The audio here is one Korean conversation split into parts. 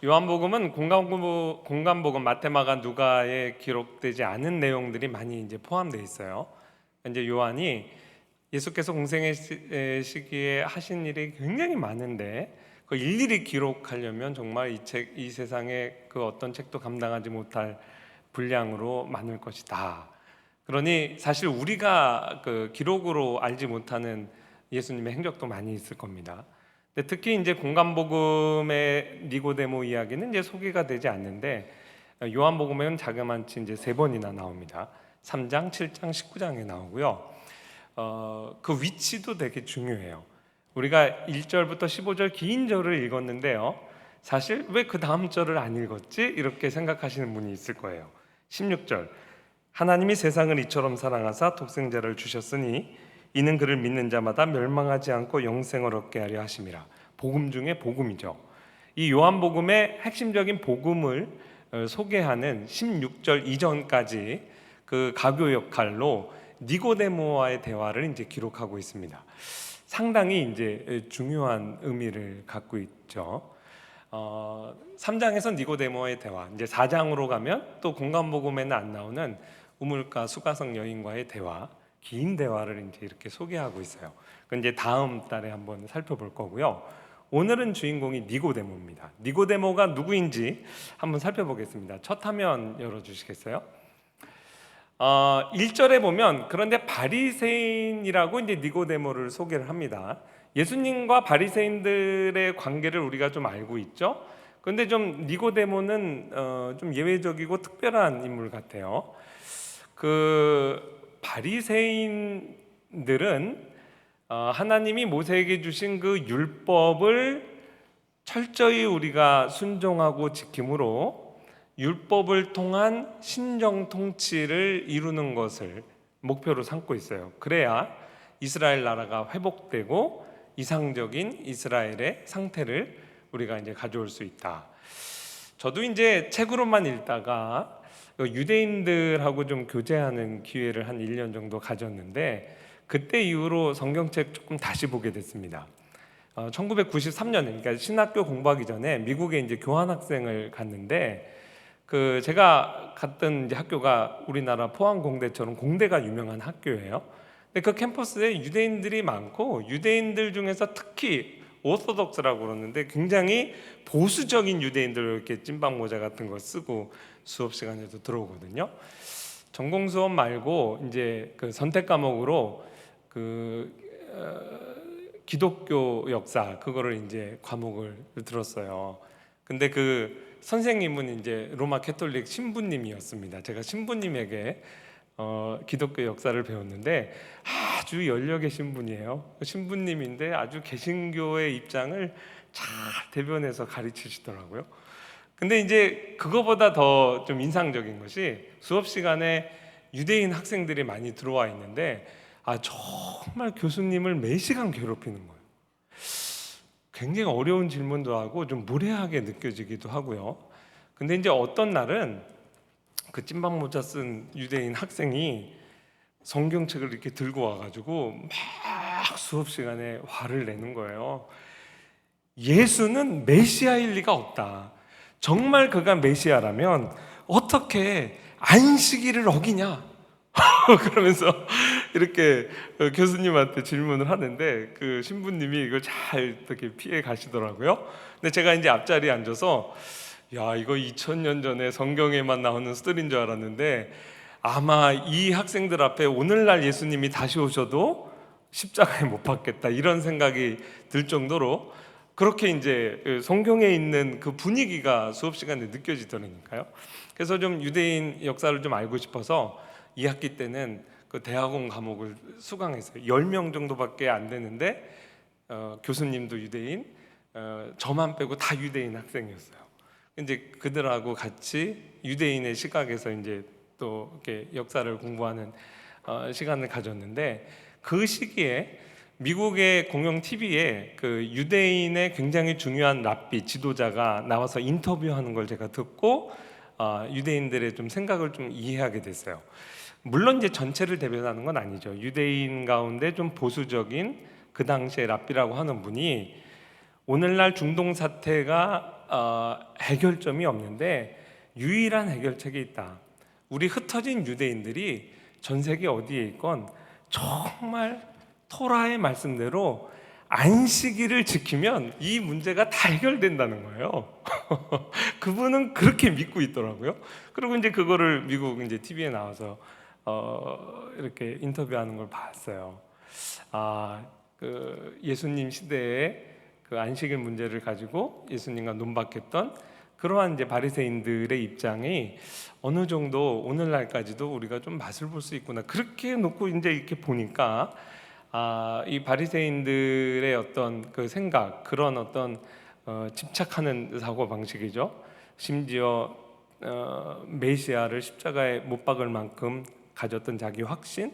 요한복음은 공간복음 마태, 마가, 누가에 기록되지 않은 내용들이 많이 이제 포함되어 있어요. 이제 요한이 예수께서 공생의 시기에 하신 일이 굉장히 많은데 그 일일이 기록하려면 정말 이 세상에 그 어떤 책도 감당하지 못할 분량으로 많을 것이다. 그러니 사실 우리가 그 기록으로 알지 못하는 예수님의 행적도 많이 있을 겁니다. 근데 특히 이제 공간복음의 니고데모 이야기는 이제 소개가 되지 않는데 요한복음에는 자그마치 이제 3번이나 나옵니다. 3장, 7장, 19장에 나오고요. 그 위치도 되게 중요해요. 우리가 1절부터 15절 긴 절을 읽었는데요. 사실 왜 그 다음 절을 안 읽었지? 이렇게 생각하시는 분이 있을 거예요. 16절 하나님이 세상을 이처럼 사랑하사 독생자를 주셨으니 이는 그를 믿는 자마다 멸망하지 않고 영생을 얻게 하려 하심이라. 복음 중에 복음이죠. 이 요한복음의 핵심적인 복음을 소개하는 16절 이전까지 그 가교 역할로 니고데모와의 대화를 이제 기록하고 있습니다. 상당히 이제 중요한 의미를 갖고 있죠. 3장에서 니고데모와의 대화, 이제 4장으로 가면 또 공간복음에는 안 나오는 우물가 수가성 여인과의 대화, 긴 대화를 이제 이렇게 소개하고 있어요. 그건 이제 다음 달에 한번 살펴볼 거고요. 오늘은 주인공이 니고데모입니다. 니고데모가 누구인지 한번 살펴보겠습니다. 첫 화면 열어주시겠어요? 1절에 보면 그런데 바리새인이라고 이제 니고데모를 소개를 합니다. 예수님과 바리새인들의 관계를 우리가 좀 알고 있죠. 그런데 좀 니고데모는 좀 예외적이고 특별한 인물 같아요. 그 바리새인들은 하나님이 모세에게 주신 그 율법을 철저히 우리가 순종하고 지킴으로 율법을 통한 신정 통치를 이루는 것을 목표로 삼고 있어요. 그래야 이스라엘 나라가 회복되고 이상적인 이스라엘의 상태를 우리가 이제 가져올 수 있다. 저도 이제 책으로만 읽다가 유대인들하고 좀 교제하는 기회를 한 1년 정도 가졌는데 그때 이후로 성경책 조금 다시 보게 됐습니다. 1993년, 그러니까 신학교 공부하기 전에 미국에 이제 교환학생을 갔는데 그 제가 갔던 이제 학교가 우리나라 포항공대처럼 공대가 유명한 학교예요. 근데 그 캠퍼스에 유대인들이 많고 유대인들 중에서 특히 오소독스라고 그러는데 굉장히 보수적인 유대인들 이렇게 찐빵 모자 같은 거 쓰고 수업 시간에도 들어오거든요. 전공 수업 말고 이제 그 선택 과목으로 그 기독교 역사 그거를 이제 과목을 들었어요. 근데 그 선생님은 이제 로마 캐톨릭 신부님이었습니다. 제가 신부님에게 기독교 역사를 배웠는데 아주 연려 계신 분이에요. 신부님인데 아주 개신교의 입장을 잘 대변해서 가르치시더라고요. 근데 이제 그거보다 더 좀 인상적인 것이 수업 시간에 유대인 학생들이 많이 들어와 있는데 정말 교수님을 매 시간 괴롭히는 거예요. 굉장히 어려운 질문도 하고 좀 무례하게 느껴지기도 하고요. 근데 이제 어떤 날은 그 찐빵 모자 쓴 유대인 학생이 성경책을 이렇게 들고 와가지고 막 수업 시간에 화를 내는 거예요. 예수는 메시아일 리가 없다. 정말 그가 메시아라면 어떻게 안식일을 어기냐? 그러면서 이렇게 교수님한테 질문을 하는데 그 신부님이 이걸 잘 이렇게 피해 가시더라고요. 근데 제가 이제 앞자리에 앉아서 야, 이거 2000년 전에 성경에만 나오는 스토리인 줄 알았는데 아마 이 학생들 앞에 오늘날 예수님이 다시 오셔도 십자가에 못 박겠다 이런 생각이 들 정도로 그렇게 이제 성경에 있는 그 분위기가 수업 시간에 느껴지더라니까요. 그래서 좀 유대인 역사를 좀 알고 싶어서 2학기 때는 그 대학원 과목을 수강했어요. 10명 정도밖에 안 되는데 교수님도 유대인, 저만 빼고 다 유대인 학생이었어요. 이제 그들하고 같이 유대인의 시각에서 이제 또 이렇게 역사를 공부하는 시간을 가졌는데 그 시기에 미국의 공영 TV에 그 유대인의 굉장히 중요한 랍비 지도자가 나와서 인터뷰하는 걸 제가 듣고 유대인들의 좀 생각을 좀 이해하게 됐어요. 물론 이제 전체를 대변하는 건 아니죠. 유대인 가운데 좀 보수적인 그 당시에 랍비라고 하는 분이 오늘날 중동 사태가 해결점이 없는데 유일한 해결책이 있다. 우리 흩어진 유대인들이 전 세계 어디에 있건 정말 토라의 말씀대로 안식일을 지키면 이 문제가 다 해결된다는 거예요. 그분은 그렇게 믿고 있더라고요. 그리고 이제 그거를 미국 이제 TV에 나와서 이렇게 인터뷰하는 걸 봤어요. 그 예수님 시대에 그 안식일 문제를 가지고 예수님과 논박했던 그러한 이제 바리새인들의 입장이 어느 정도 오늘날까지도 우리가 좀 맛을 볼 수 있구나. 그렇게 놓고 이제 이렇게 보니까 이 바리새인들의 어떤 그 생각, 그런 어떤 집착하는 사고 방식이죠. 심지어 메시아를 십자가에 못 박을 만큼 가졌던 자기 확신,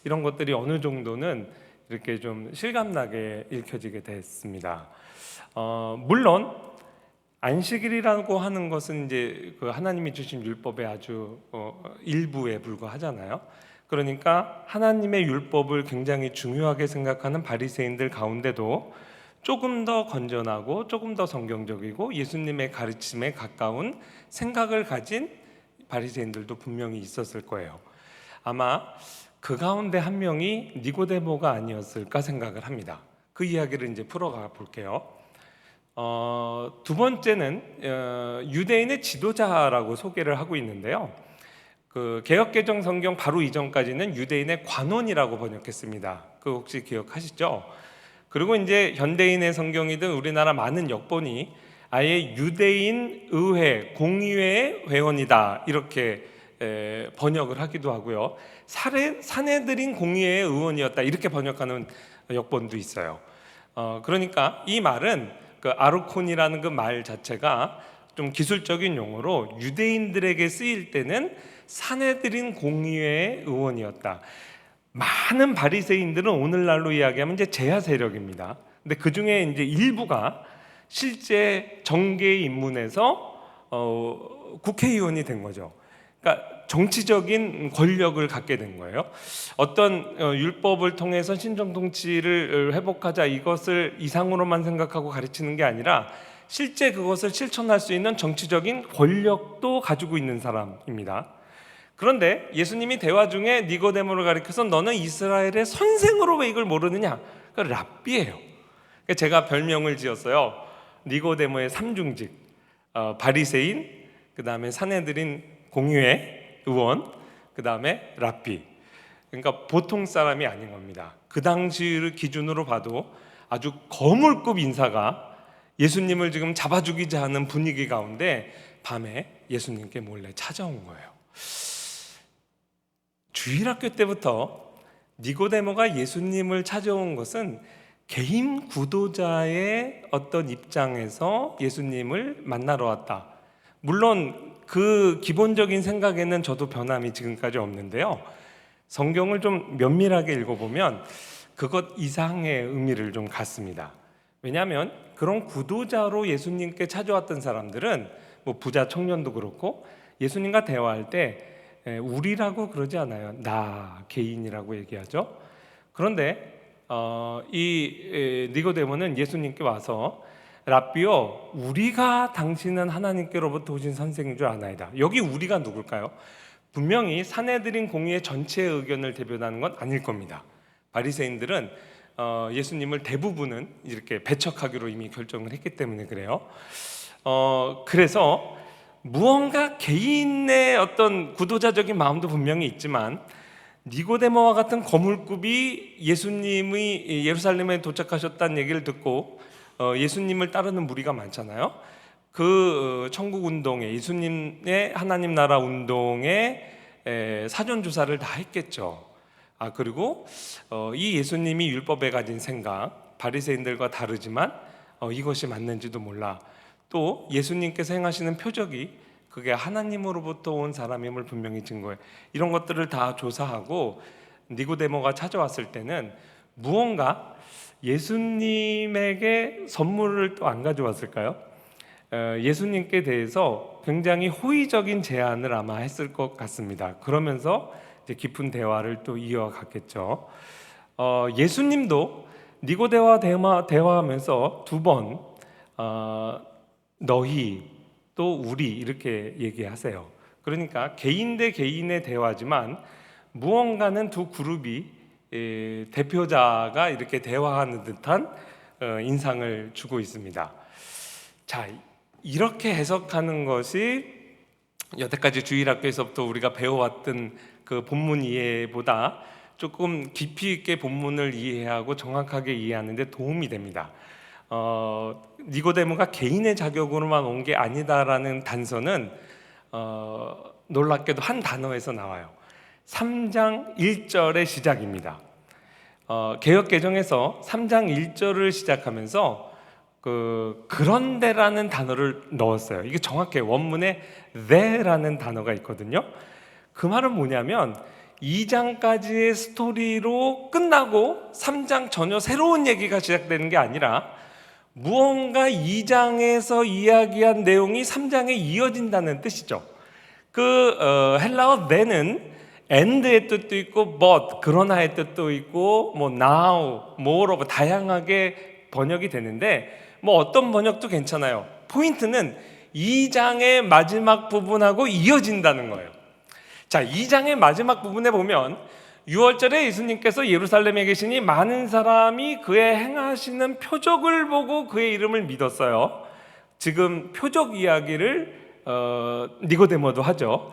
이런 것들이 어느 정도는 이렇게 좀 실감나게 읽혀지게 됐습니다. 물론 안식일이라고 하는 것은 이제 그 하나님이 주신 율법의 아주 일부에 불과하잖아요. 그러니까 하나님의 율법을 굉장히 중요하게 생각하는 바리새인들 가운데도 조금 더 건전하고 조금 더 성경적이고 예수님의 가르침에 가까운 생각을 가진 바리새인들도 분명히 있었을 거예요. 아마 그 가운데 한 명이 니고데모가 아니었을까 생각을 합니다. 그 이야기를 이제 풀어가 볼게요. 두 번째는 유대인의 지도자라고 소개를 하고 있는데요. 그 개역개정 성경 바로 이전까지는 유대인의 관원이라고 번역했습니다. 그 혹시 기억하시죠? 그리고 이제 현대인의 성경이든 우리나라 많은 역본이 아예 유대인 의회, 공의회의 회원이다 이렇게 번역을 하기도 하고요. 사내들인 공의회의 의원이었다 이렇게 번역하는 역본도 있어요. 그러니까 이 말은 그 아르콘이라는 그 말 자체가 좀 기술적인 용어로 유대인들에게 쓰일 때는 사내들인 공의회의 의원이었다. 많은 바리새인들은 오늘날로 이야기하면 이제 제야 세력입니다. 근데 그 중에 이제 일부가 실제 정계에 입문해서 국회의원이 된 거죠. 그러니까 정치적인 권력을 갖게 된 거예요. 어떤 율법을 통해서 신정 통치를 회복하자 이것을 이상으로만 생각하고 가르치는 게 아니라 실제 그것을 실천할 수 있는 정치적인 권력도 가지고 있는 사람입니다. 그런데 예수님이 대화 중에 니고데모를 가리켜서 너는 이스라엘의 선생으로 왜 이걸 모르느냐? 그 랍비예요. 제가 별명을 지었어요. 니고데모의 삼중직, 바리새인, 그 다음에 사내들인 공의회 의원, 그 다음에 랍비. 그러니까 보통 사람이 아닌 겁니다. 그 당시를 기준으로 봐도 아주 거물급 인사가 예수님을 지금 잡아 죽이자 하는 분위기 가운데 밤에 예수님께 몰래 찾아온 거예요. 주일학교 때부터 니고데모가 예수님을 찾아온 것은 개인 구도자의 어떤 입장에서 예수님을 만나러 왔다. 물론 그 기본적인 생각에는 저도 변함이 지금까지 없는데요. 성경을 좀 면밀하게 읽어보면 그것 이상의 의미를 좀 갖습니다. 왜냐하면 그런 구도자로 예수님께 찾아왔던 사람들은 뭐 부자 청년도 그렇고 예수님과 대화할 때 우리라고 그러지 않아요. 나 개인이라고 얘기하죠. 그런데 이 니고데모는 예수님께 와서 랍비요, 우리가 당신은 하나님께로부터 오신 선생인 줄 아나이다. 여기 우리가 누굴까요? 분명히 사내들인 공의회 전체의 의견을 대변하는 건 아닐 겁니다. 바리새인들은 예수님을 대부분은 이렇게 배척하기로 이미 결정을 했기 때문에 그래요. 그래서 무언가 개인의 어떤 구도자적인 마음도 분명히 있지만 니고데모와 같은 거물급이 예수님이 예루살렘에 도착하셨다는 얘기를 듣고 예수님을 따르는 무리가 많잖아요. 그 천국 운동에 예수님의 하나님 나라 운동에 사전 조사를 다 했겠죠. 그리고 이 예수님이 율법에 가진 생각 바리새인들과 다르지만 이것이 맞는지도 몰라. 또 예수님께서 행하시는 표적이 그게 하나님으로부터 온 사람임을 분명히 증거해. 이런 것들을 다 조사하고 니고데모가 찾아왔을 때는 무언가 예수님에게 선물을 또 안 가져왔을까요? 예수님께 대해서 굉장히 호의적인 제안을 아마 했을 것 같습니다. 그러면서 이제 깊은 대화를 또 이어갔겠죠. 예수님도 니고데모와 대화하면서 두 번 너희 또 우리 이렇게 얘기하세요. 그러니까 개인 대 개인의 대화지만 무언가는 두 그룹이 대표자가 이렇게 대화하는 듯한 인상을 주고 있습니다. 자, 이렇게 해석하는 것이 여태까지 주일학교에서부터 우리가 배워왔던 그 본문 이해보다 조금 깊이 있게 본문을 이해하고 정확하게 이해하는 데 도움이 됩니다. 니고데모가 개인의 자격으로만 온 게 아니다라는 단서는 놀랍게도 한 단어에서 나와요. 3장 1절의 시작입니다. 개역개정에서 3장 1절을 시작하면서 그런데라는 단어를 넣었어요. 이게 정확해요. 원문에 the라는 단어가 있거든요. 그 말은 뭐냐면 2장까지의 스토리로 끝나고 3장 전혀 새로운 얘기가 시작되는 게 아니라 무언가 2장에서 이야기한 내용이 3장에 이어진다는 뜻이죠. 헬라어 then은 and의 뜻도 있고 but 그러나의 뜻도 있고 뭐 now, moreover 다양하게 번역이 되는데 뭐 어떤 번역도 괜찮아요. 포인트는 2장의 마지막 부분하고 이어진다는 거예요. 자, 2장의 마지막 부분에 보면 6월절에 예수님께서 예루살렘에 계시니 많은 사람이 그의 행하시는 표적을 보고 그의 이름을 믿었어요. 지금 표적 이야기를 니고데모도 하죠.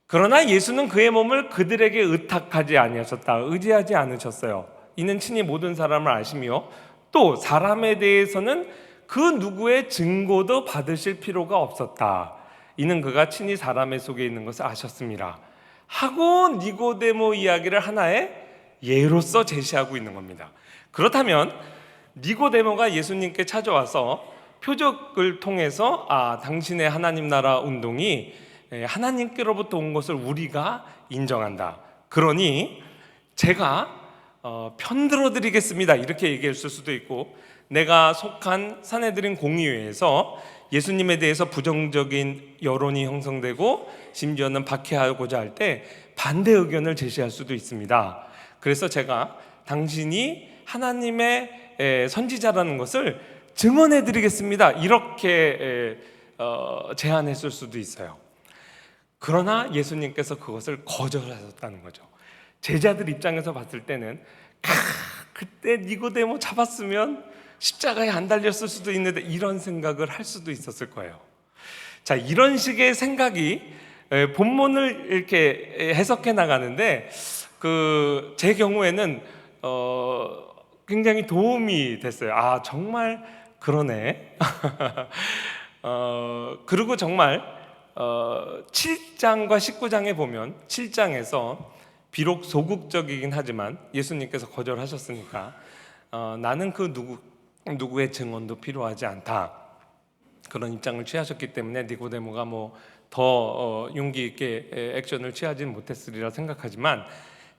그러나 예수는 그의 몸을 그들에게 의탁하지 아니하셨다. 의지하지 않으셨어요. 이는 친히 모든 사람을 아시며 또 사람에 대해서는 그 누구의 증거도 받으실 필요가 없었다. 이는 그가 친히 사람의 속에 있는 것을 아셨습니다. 하고 니고데모 이야기를 하나의 예로서 제시하고 있는 겁니다. 그렇다면 니고데모가 예수님께 찾아와서 표적을 통해서 당신의 하나님 나라 운동이 하나님께로부터 온 것을 우리가 인정한다. 그러니 제가 편들어 드리겠습니다. 이렇게 얘기했을 수도 있고, 내가 속한 산헤드린 공의회에서 예수님에 대해서 부정적인 여론이 형성되고 심지어는 박해하고자 할 때 반대 의견을 제시할 수도 있습니다. 그래서 제가 당신이 하나님의 선지자라는 것을 증언해 드리겠습니다. 이렇게 제안했을 수도 있어요. 그러나 예수님께서 그것을 거절하셨다는 거죠. 제자들 입장에서 봤을 때는 그때 니고데모 잡았으면 십자가에 안 달렸을 수도 있는데 이런 생각을 할 수도 있었을 거예요. 자, 이런 식의 생각이 본문을 이렇게 해석해 나가는데 제 경우에는 굉장히 도움이 됐어요. 정말 그러네. 그리고 정말 7장과 19장에 보면 7장에서 비록 소극적이긴 하지만 예수님께서 거절하셨으니까 나는 그 누구의 증언도 필요하지 않다, 그런 입장을 취하셨기 때문에 니고데모가 더 용기 있게 액션을 취하지는 못했으리라 생각하지만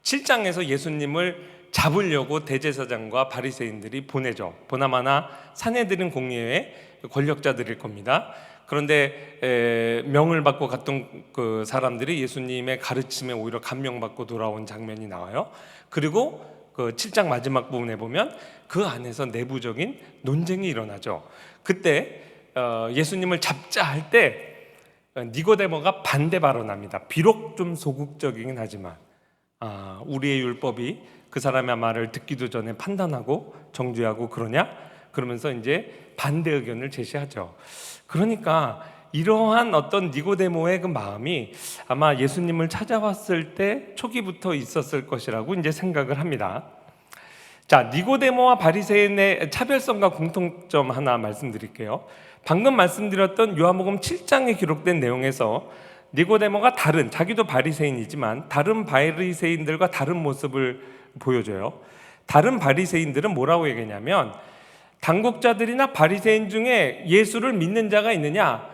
7장에서 예수님을 잡으려고 대제사장과 바리새인들이 보내죠. 보나마나 산헤드린 공의회의 권력자들일 겁니다. 그런데 명을 받고 갔던 그 사람들이 예수님의 가르침에 오히려 감명받고 돌아온 장면이 나와요. 그리고 그 7장 마지막 부분에 보면 그 안에서 내부적인 논쟁이 일어나죠. 그때 예수님을 잡자 할 때 니고데모가 반대 발언합니다. 비록 좀 소극적이긴 하지만 우리의 율법이 그 사람의 말을 듣기도 전에 판단하고 정죄하고 그러냐? 그러면서 이제 반대 의견을 제시하죠. 그러니까 이러한 어떤 니고데모의 그 마음이 아마 예수님을 찾아왔을 때 초기부터 있었을 것이라고 이제 생각을 합니다. 자, 니고데모와 바리새인의 차별성과 공통점 하나 말씀드릴게요. 방금 말씀드렸던 요한복음 7장에 기록된 내용에서 니고데모가 자기도 바리새인이지만 다른 바리새인들과 다른 모습을 보여줘요. 다른 바리새인들은 뭐라고 얘기하냐면, 당국자들이나 바리새인 중에 예수를 믿는 자가 있느냐?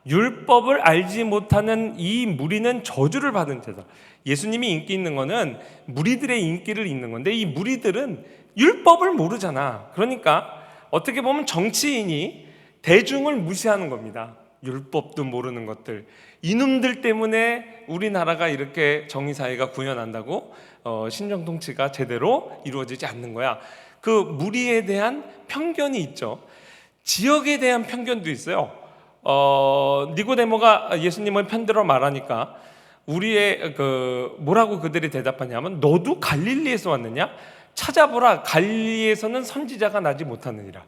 율법을 알지 못하는 이 무리는 저주를 받은 자다. 예수님이 인기 있는 거는 무리들의 인기를 있는 건데 이 무리들은 율법을 모르잖아. 그러니까 어떻게 보면 정치인이 대중을 무시하는 겁니다. 율법도 모르는 것들, 이놈들 때문에 우리나라가 이렇게 정의사회가 구현한다고 신정통치가 제대로 이루어지지 않는 거야. 그 무리에 대한 편견이 있죠. 지역에 대한 편견도 있어요. 니고데모가 예수님을 편들어 말하니까 우리의 뭐라고 그들이 대답하냐면 너도 갈릴리에서 왔느냐? 찾아보라, 갈릴리에서는 선지자가 나지 못하느니라.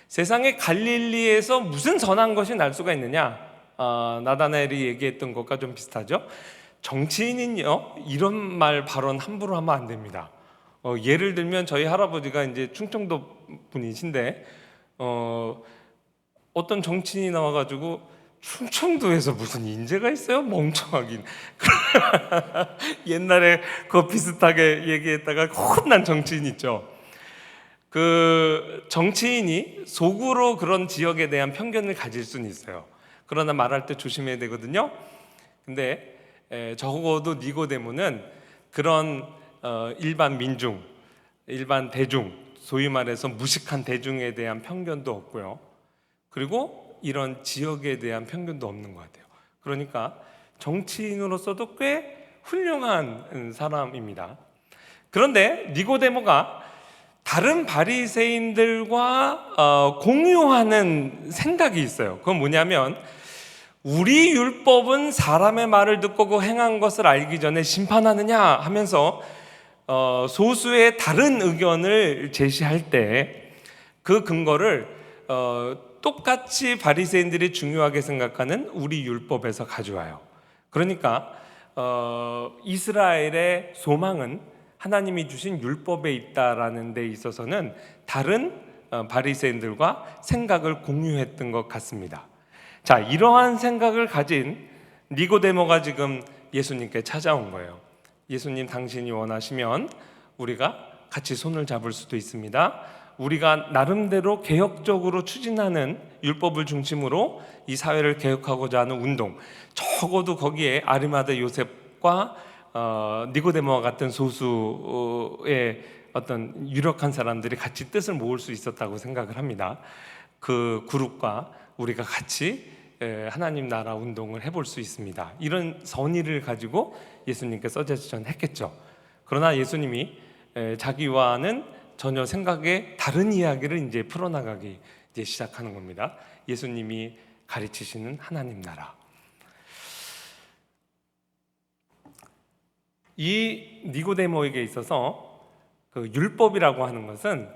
세상에 갈릴리에서 무슨 선한 것이 날 수가 있느냐? 나다나엘이 얘기했던 것과 좀 비슷하죠. 정치인은요 이런 말 발언 함부로 하면 안 됩니다. 예를 들면 저희 할아버지가 이제 충청도 분이신데 어떤 정치인이 나와가지고 충청도에서 무슨 인재가 있어요? 멍청하긴. 옛날에 그거 비슷하게 얘기했다가 혼난 정치인 있죠. 그 정치인이 속으로 그런 지역에 대한 편견을 가질 수는 있어요. 그러나 말할 때 조심해야 되거든요. 근데 적어도 니고데모는 그런 일반 민중, 일반 대중, 소위 말해서 무식한 대중에 대한 편견도 없고요. 그리고 이런 지역에 대한 편견도 없는 것 같아요. 그러니까 정치인으로서도 꽤 훌륭한 사람입니다. 그런데 니고데모가 다른 바리새인들과 공유하는 생각이 있어요. 그건 뭐냐면 우리 율법은 사람의 말을 듣고 그 행한 것을 알기 전에 심판하느냐 하면서 소수의 다른 의견을 제시할 때 그 근거를 똑같이 바리새인들이 중요하게 생각하는 우리 율법에서 가져와요. 그러니까 이스라엘의 소망은 하나님이 주신 율법에 있다라는 데 있어서는 다른 바리새인들과 생각을 공유했던 것 같습니다. 자, 이러한 생각을 가진 니고데모가 지금 예수님께 찾아온 거예요. 예수님, 당신이 원하시면 우리가 같이 손을 잡을 수도 있습니다. 우리가 나름대로 개혁적으로 추진하는 율법을 중심으로 이 사회를 개혁하고자 하는 운동, 적어도 거기에 아리마대 요셉과 니고데모와 같은 소수의 어떤 유력한 사람들이 같이 뜻을 모을 수 있었다고 생각을 합니다. 그 그룹과 우리가 같이 하나님 나라 운동을 해볼 수 있습니다. 이런 선의를 가지고 예수님께 서제션했겠죠. 그러나 예수님이 자기와는 전혀 생각에 다른 이야기를 이제 풀어나가기 이제 시작하는 겁니다. 예수님이 가르치시는 하나님 나라. 이 니고데모에게 있어서 그 율법이라고 하는 것은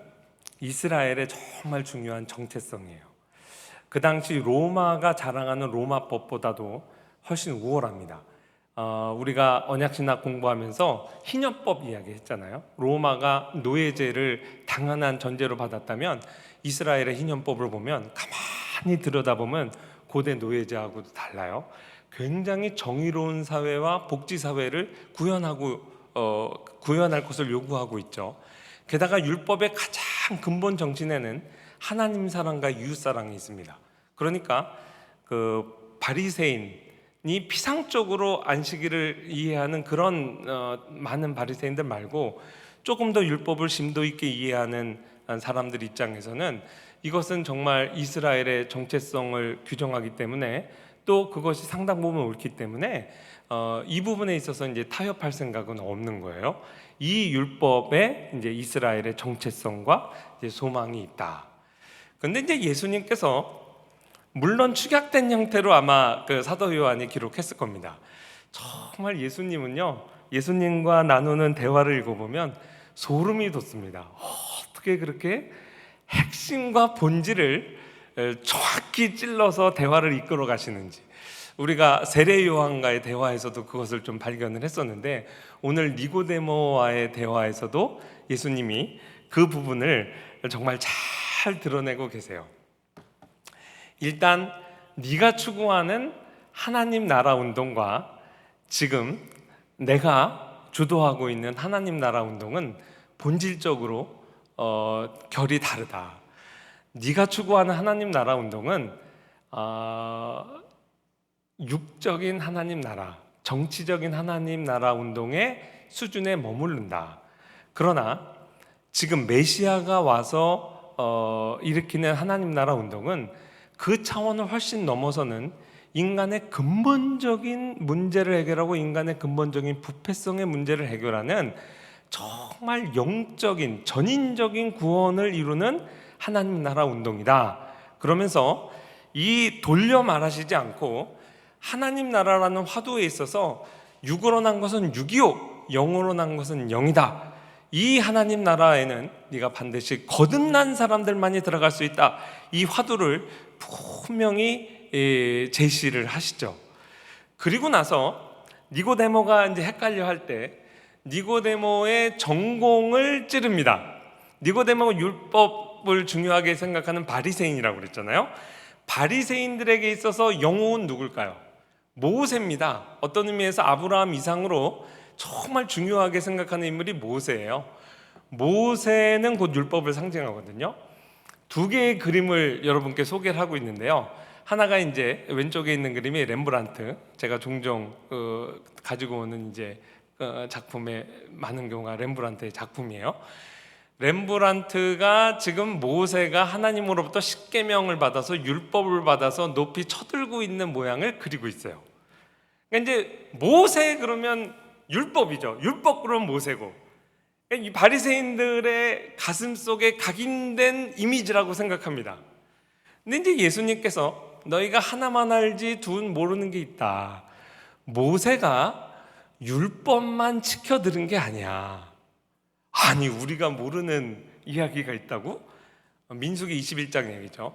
이스라엘의 정말 중요한 정체성이에요. 그 당시 로마가 자랑하는 로마법보다도 훨씬 우월합니다. 우리가 언약신학 공부하면서 희년법 이야기했잖아요. 로마가 노예제를 당연한 전제로 받았다면 이스라엘의 희년법을 보면 가만히 들여다보면 고대 노예제하고도 달라요. 굉장히 정의로운 사회와 복지 사회를 구현할 것을 요구하고 있죠. 게다가 율법의 가장 근본 정신에는 하나님 사랑과 이웃 사랑이 있습니다. 그러니까 그 바리새인이 피상적으로 안식일을 이해하는 그런 많은 바리새인들 말고 조금 더 율법을 심도 있게 이해하는 사람들 입장에서는 이것은 정말 이스라엘의 정체성을 규정하기 때문에 또 그것이 상당 부분 옳기 때문에 이 부분에 있어서 이제 타협할 생각은 없는 거예요. 이 율법에 이제 이스라엘의 정체성과 이제 소망이 있다. 그런데 이제 예수님께서 물론 축약된 형태로 아마 그 사도 요한이 기록했을 겁니다. 정말 예수님은요, 예수님과 나누는 대화를 읽어보면 소름이 돋습니다. 어떻게 그렇게 핵심과 본질을 정확히 찔러서 대화를 이끌어 가시는지. 우리가 세례 요한과의 대화에서도 그것을 좀 발견을 했었는데 오늘 니고데모와의 대화에서도 예수님이 그 부분을 정말 잘 드러내고 계세요. 일단 네가 추구하는 하나님 나라 운동과 지금 내가 주도하고 있는 하나님 나라 운동은 본질적으로 결이 다르다. 네가 추구하는 하나님 나라 운동은 육적인 하나님 나라, 정치적인 하나님 나라 운동의 수준에 머무른다. 그러나 지금 메시아가 와서 일으키는 하나님 나라 운동은 그 차원을 훨씬 넘어서는 인간의 근본적인 문제를 해결하고 인간의 근본적인 부패성의 문제를 해결하는 정말 영적인 전인적인 구원을 이루는 하나님 나라 운동이다. 그러면서 이 돌려 말하시지 않고 하나님 나라라는 화두에 있어서 육으로 난 것은 육이요 영으로 난 것은 영이다. 이 하나님 나라에는 네가 반드시 거듭난 사람들만이 들어갈 수 있다. 이 화두를 분명히 제시를 하시죠. 그리고 나서 니고데모가 이제 헷갈려 할 때 니고데모의 전공을 찌릅니다. 니고데모가 율법을 중요하게 생각하는 바리새인이라고 그랬잖아요. 바리새인들에게 있어서 영웅은 누굴까요? 모세입니다. 어떤 의미에서 아브라함 이상으로 정말 중요하게 생각하는 인물이 모세예요. 모세는 곧 율법을 상징하거든요. 두 개의 그림을 여러분께 소개를 하고 있는데요. 하나가 이제 왼쪽에 있는 그림이 렘브란트. 제가 종종 가지고 오는 이제 작품의 많은 경우가 렘브란트의 작품이에요. 렘브란트가 지금 모세가 하나님으로부터 십계명을 받아서 율법을 받아서 높이 쳐들고 있는 모양을 그리고 있어요. 그러니까 이제 모세 그러면 율법이죠. 율법 그러면 모세고. 이 바리새인들의 가슴 속에 각인된 이미지라고 생각합니다. 근데 이제 예수님께서 너희가 하나만 알지 둘 모르는 게 있다. 모세가 율법만 지켜들은 게 아니야. 아니 우리가 모르는 이야기가 있다고? 민수기 21장 얘기죠.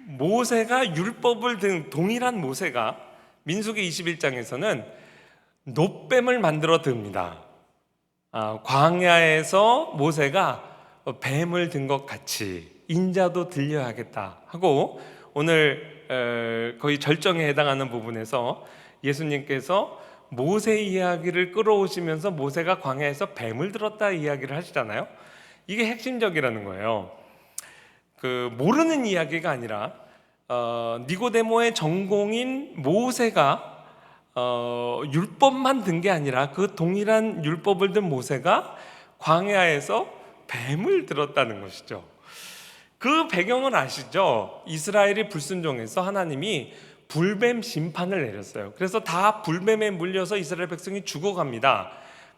모세가 율법을 든 동일한 모세가 민수기 21장에서는 놋뱀을 만들어 듭니다. 광야에서 모세가 뱀을 든 것 같이 인자도 들려야겠다 하고 오늘 거의 절정에 해당하는 부분에서 예수님께서 모세 이야기를 끌어오시면서 모세가 광야에서 뱀을 들었다 이야기를 하시잖아요. 이게 핵심적이라는 거예요. 모르는 이야기가 아니라 니고데모의 전공인 모세가 율법만 든 게 아니라 그 동일한 율법을 든 모세가 광야에서 뱀을 들었다는 것이죠. 그 배경을 아시죠? 이스라엘이 불순종해서 하나님이 불뱀 심판을 내렸어요. 그래서 다 불뱀에 물려서 이스라엘 백성이 죽어갑니다.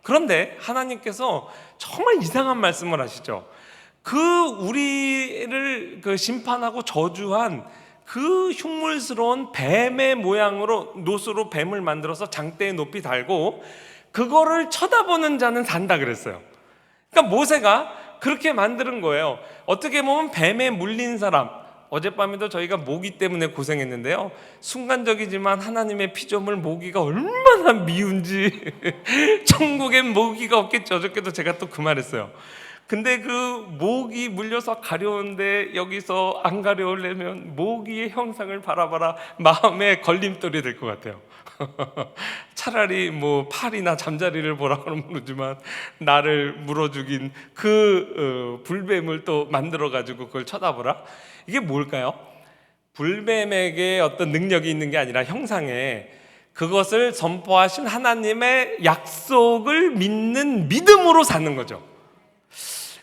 그런데 하나님께서 정말 이상한 말씀을 하시죠. 우리를 심판하고 저주한 그 흉물스러운 뱀의 모양으로 놋으로 뱀을 만들어서 장대에 높이 달고 그거를 쳐다보는 자는 산다 그랬어요. 그러니까 모세가 그렇게 만드는 거예요. 어떻게 보면 뱀에 물린 사람, 어젯밤에도 저희가 모기 때문에 고생했는데요. 순간적이지만 하나님의 피조물 모기가 얼마나 미운지 천국엔 모기가 없겠죠. 어저께도 제가 또 그 말했어요. 근데 그 모기 물려서 가려운데 여기서 안 가려우려면 모기의 형상을 바라봐라 마음에 걸림돌이 될 것 같아요. 차라리 뭐 팔이나 잠자리를 보라 그러면 모르지만 나를 물어 죽인 불뱀을 또 만들어 가지고 그걸 쳐다보라. 이게 뭘까요? 불뱀에게 어떤 능력이 있는 게 아니라 형상에 그것을 선포하신 하나님의 약속을 믿는 믿음으로 사는 거죠.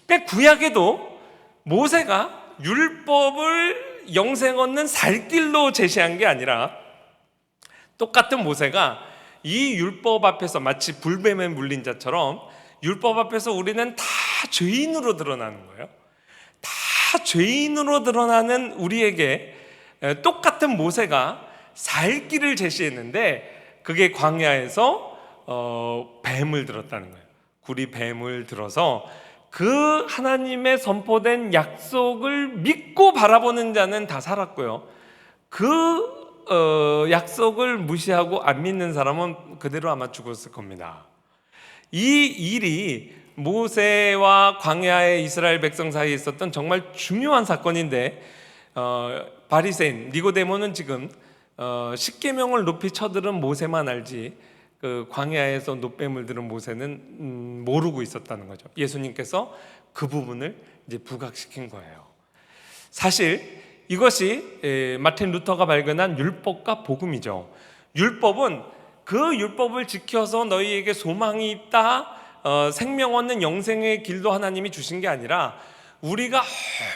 그러니까 구약에도 모세가 율법을 영생 얻는 살길로 제시한 게 아니라 똑같은 모세가 이 율법 앞에서 마치 불뱀에 물린 자처럼 율법 앞에서 우리는 다 죄인으로 드러나는 거예요. 다 죄인으로 드러나는 우리에게 똑같은 모세가 살 길을 제시했는데 그게 광야에서 뱀을 들었다는 거예요. 굴이 뱀을 들어서 그 하나님의 선포된 약속을 믿고 바라보는 자는 다 살았고요. 약속을 무시하고 안 믿는 사람은 그대로 아마 죽었을 겁니다. 이 일이 모세와 광야의 이스라엘 백성 사이에 있었던 정말 중요한 사건인데 바리새인 니고데모는 지금 십계명을 높이 쳐들은 모세만 알지 그 광야에서 놋뱀을 들은 모세는 모르고 있었다는 거죠. 예수님께서 그 부분을 이제 부각시킨 거예요. 사실 이것이 마틴 루터가 발견한 율법과 복음이죠. 율법은 그 율법을 지켜서 너희에게 소망이 있다, 생명 얻는 영생의 길도 하나님이 주신 게 아니라 우리가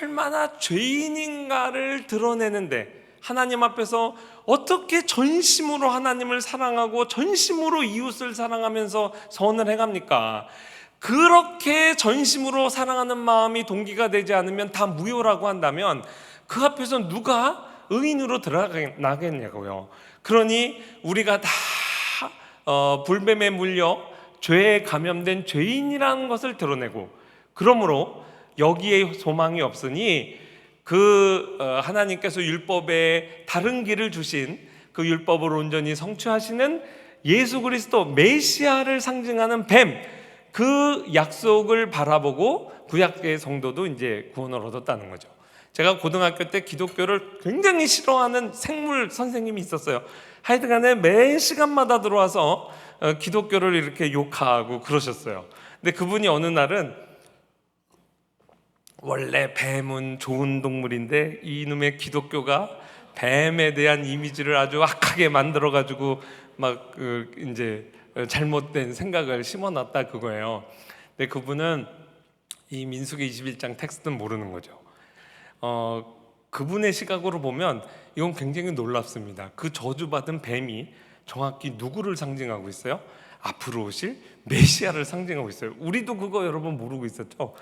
얼마나 죄인인가를 드러내는데 하나님 앞에서 어떻게 전심으로 하나님을 사랑하고 전심으로 이웃을 사랑하면서 선을 행합니까? 그렇게 전심으로 사랑하는 마음이 동기가 되지 않으면 다 무효라고 한다면 그 앞에서 누가 의인으로 드러나겠냐고요. 그러니 우리가 다 불뱀에 물려 죄에 감염된 죄인이라는 것을 드러내고, 그러므로 여기에 소망이 없으니 하나님께서 율법에 다른 길을 주신 그 율법을 온전히 성취하시는 예수 그리스도 메시아를 상징하는 뱀, 그 약속을 바라보고 구약의 성도도 이제 구원을 얻었다는 거죠. 제가 고등학교 때 기독교를 굉장히 싫어하는 생물 선생님이 있었어요. 하여튼간에 매 시간마다 들어와서 기독교를 이렇게 욕하고 그러셨어요. 근데 그분이 어느 날은 원래 뱀은 좋은 동물인데 이놈의 기독교가 뱀에 대한 이미지를 아주 악하게 만들어가지고 막 이제 잘못된 생각을 심어놨다 그거예요. 근데 그분은 이 민수기 21장 텍스트는 모르는 거죠. 그분의 시각으로 보면 이건 굉장히 놀랍습니다. 그 저주받은 뱀이 정확히 누구를 상징하고 있어요? 앞으로 오실 메시아를 상징하고 있어요. 우리도 그거 여러분 모르고 있었죠?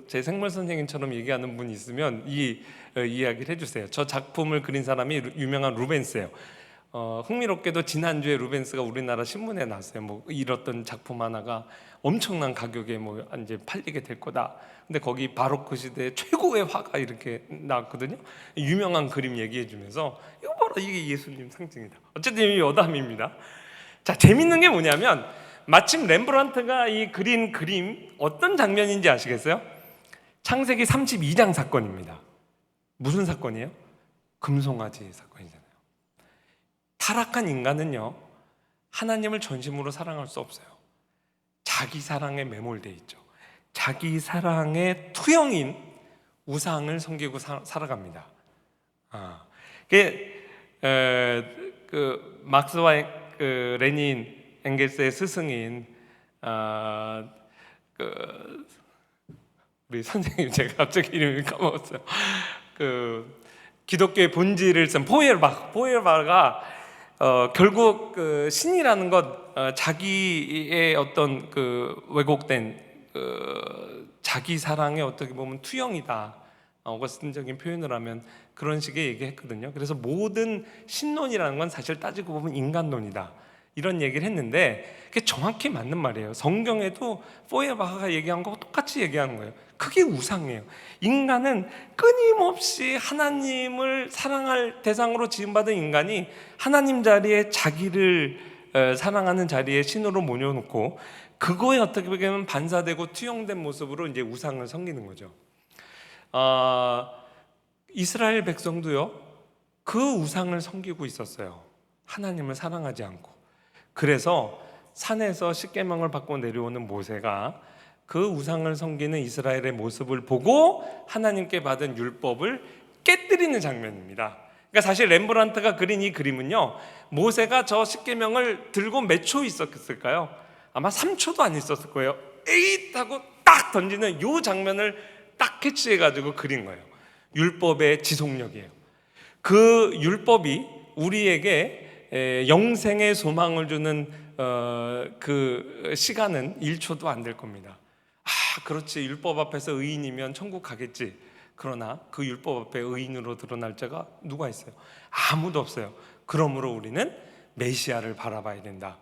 제 생물 선생님처럼 얘기하는 분이 있으면 이 이야기를 해주세요. 저 작품을 그린 사람이 유명한 루벤스예요. 흥미롭게도 지난주에 루벤스가 우리나라 신문에 나왔어요. 뭐 이렇던 작품 하나가 엄청난 가격에 뭐 이제 팔리게 될 거다. 근데 거기 바로크 시대 최고의 화가 이렇게 나왔거든요. 유명한 그림 얘기해 주면서 이거 봐라, 이게 예수님 상징이다. 어쨌든 이 여담입니다. 자, 재밌는 게 뭐냐면 마침 렘브란트가 이 그린 그림 어떤 장면인지 아시겠어요? 창세기 32장 사건입니다. 무슨 사건이에요? 금송아지 사건이잖아요. 타락한 인간은요, 하나님을 전심으로 사랑할 수 없어요. 자기 사랑에 매몰돼 있죠. 자기 사랑의 투영인 우상을 섬기고 살아갑니다. 막스와 레닌 엥겔스의 스승인 우리 선생님, 제가 갑자기 이름을 까먹었어요. 기독교의 본질을 쓴 포에르바가 결국 신이라는 것, 자기의 어떤 왜곡된 자기 사랑의 어떻게 보면 투영이다. 어거스틴적인 표현을 하면 그런 식의 얘기했거든요. 그래서 모든 신론이라는 건 사실 따지고 보면 인간론이다, 이런 얘기를 했는데 그게 정확히 맞는 말이에요. 성경에도 포에바가 얘기한 거하고 똑같이 얘기하는 거예요. 그게 우상이에요. 인간은 끊임없이 하나님을 사랑할 대상으로 지음받은 인간이 하나님 자리에 자기를 사랑하는 자리에 신으로 모여놓고 그거에 어떻게 보면 반사되고 투영된 모습으로 이제 우상을 섬기는 거죠. 이스라엘 백성도요, 그 우상을 섬기고 있었어요. 하나님을 사랑하지 않고. 그래서 산에서 십계명을 받고 내려오는 모세가 그 우상을 섬기는 이스라엘의 모습을 보고 하나님께 받은 율법을 깨뜨리는 장면입니다. 그러니까 사실 렘브란트가 그린 이 그림은요, 모세가 저 십계명을 들고 몇 초 있었을까요? 아마 3초도 안 있었을 거예요. 에잇 하고 딱 던지는 이 장면을 딱 캐치해가지고 그린 거예요. 율법의 지속력이에요. 그 율법이 우리에게 영생의 소망을 주는 그 시간은 1초도 안 될 겁니다. 그렇지, 율법 앞에서 의인이면 천국 가겠지. 그러나 그 율법 앞에 의인으로 드러날 자가 누가 있어요? 아무도 없어요. 그러므로 우리는 메시아를 바라봐야 된다.